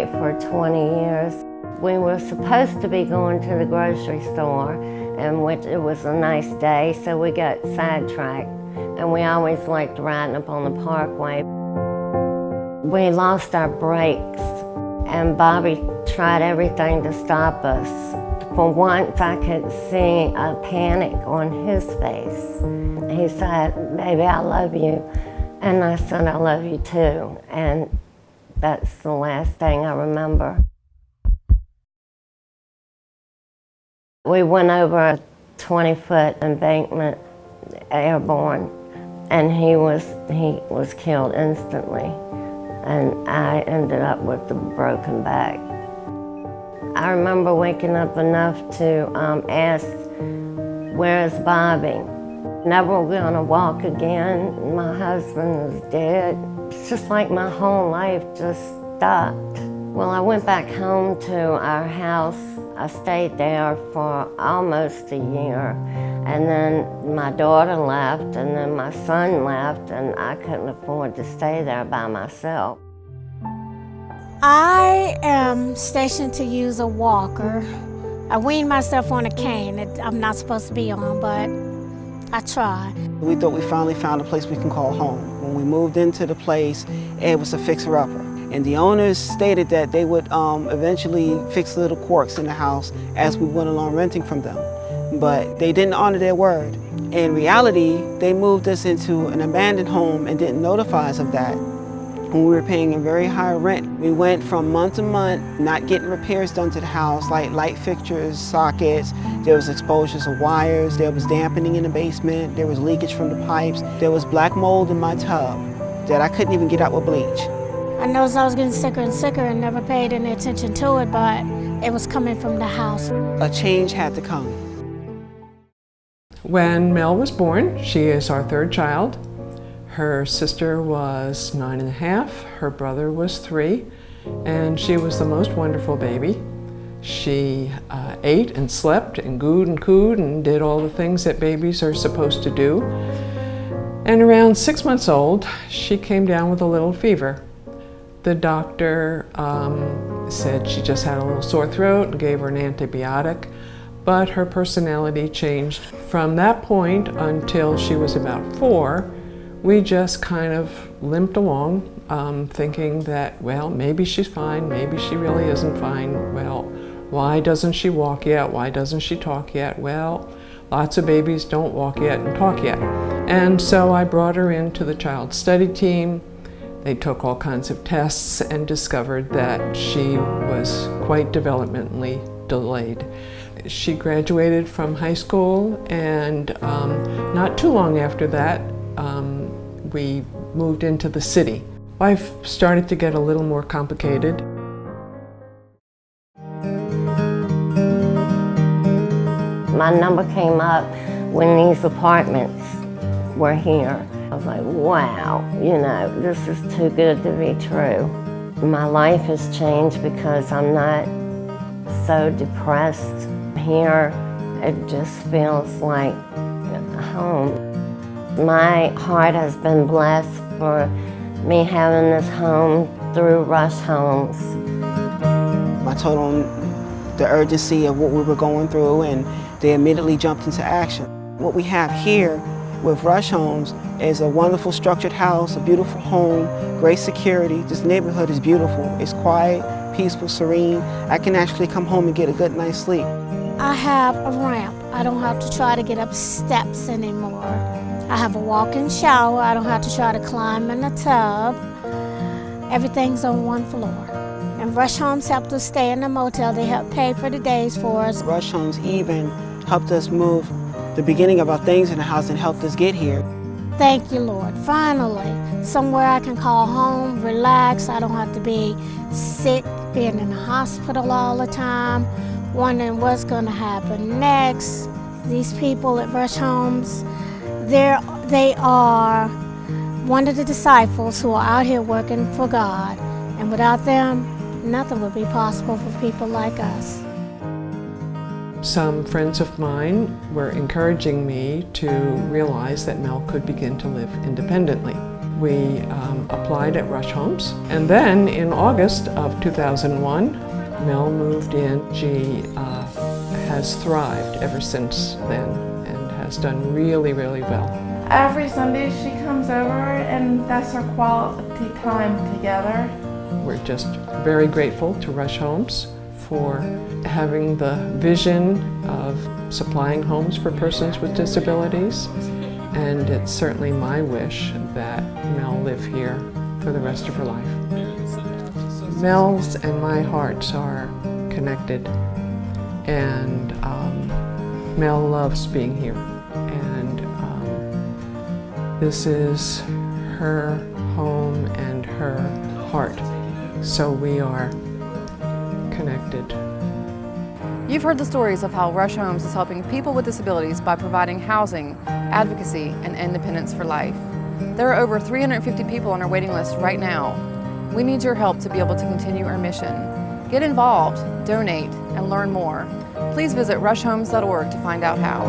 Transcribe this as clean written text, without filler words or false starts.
roommate for 20 years. We were supposed to be going to the grocery store, and it was a nice day, so we got sidetracked. And we always liked riding up on the parkway. We lost our brakes, and Bobby tried everything to stop us. For once, I could see a panic on his face. He said, "Baby, I love you." And I said, "I love you too." And that's the last thing I remember. We went over a 20-foot embankment airborne, and he was killed instantly. And I ended up with a broken back. I remember waking up enough to ask, "Where's Bobby?" Never gonna walk again. My husband was dead. It's just like my whole life just stopped. Well, I went back home to our house. I stayed there for almost a year. And then my daughter left, and then my son left, and I couldn't afford to stay there by myself. I am stationed to use a walker. I weaned myself on a cane that I'm not supposed to be on, but I tried. We thought we finally found a place we can call home. When we moved into the place, it was a fixer-upper. And the owners stated that they would eventually fix little quirks in the house as we went along renting from them. But they didn't honor their word. In reality, they moved us into an abandoned home and didn't notify us of that. When we were paying a very high rent, we went from month to month not getting repairs done to the house, like light fixtures, sockets. There was exposures of wires, there was dampening in the basement, there was leakage from the pipes, there was black mold in my tub that I couldn't even get out with bleach. I noticed I was getting sicker and sicker and never paid any attention to it, but it was coming from the house. A change had to come. When Mel was born, she is our third child. Her sister was 9.5, her brother was 3, and she was the most wonderful baby. She ate and slept and gooed and cooed and did all the things that babies are supposed to do. And around 6 months old, she came down with a little fever. The doctor said she just had a little sore throat and gave her an antibiotic, but her personality changed. From that point until she was about 4, we just kind of limped along, thinking that, well, maybe she's fine, maybe she really isn't fine. Well, why doesn't she walk yet? Why doesn't she talk yet? Well, lots of babies don't walk yet and talk yet. And so I brought her into the child study team. They took all kinds of tests and discovered that she was quite developmentally delayed. She graduated from high school, and not too long after that, we moved into the city. Life started to get a little more complicated. My number came up when these apartments were here. I was like, wow, this is too good to be true. My life has changed because I'm not so depressed. Here, it just feels like home. My heart has been blessed for me having this home through Rush Homes. I told them the urgency of what we were going through, and they immediately jumped into action. What we have here with Rush Homes is a wonderful structured house, a beautiful home, great security. This neighborhood is beautiful. It's quiet, peaceful, serene. I can actually come home and get a good night's sleep. I have a ramp. I don't have to try to get up steps anymore. I have a walk-in shower. I don't have to try to climb in a tub. Everything's on one floor. And Rush Homes helped us stay in the motel. They helped pay for the days for us. Rush Homes even helped us move the beginning of our things in the house and helped us get here. Thank you, Lord. Finally, somewhere I can call home, relax. I don't have to be sick, being in the hospital all the time, wondering what's going to happen next. These people at Rush Homes, they are one of the disciples who are out here working for God. And without them, nothing would be possible for people like us. Some friends of mine were encouraging me to realize that Mel could begin to live independently. We applied at Rush Homes. And then in August of 2001, Mel moved in. She has thrived ever since then and has done really, really well. Every Sunday she comes over and that's our quality time together. We're just very grateful to Rush Homes for having the vision of supplying homes for persons with disabilities. And it's certainly my wish that Mel live here for the rest of her life. Mel's and my hearts are connected, and Mel loves being here. And this is her home and her heart, so we are connected. You've heard the stories of how Rush Homes is helping people with disabilities by providing housing, advocacy, and independence for life. There are over 350 people on our waiting list right now. We need your help to be able to continue our mission. Get involved, donate, and learn more. Please visit rushhomes.org to find out how.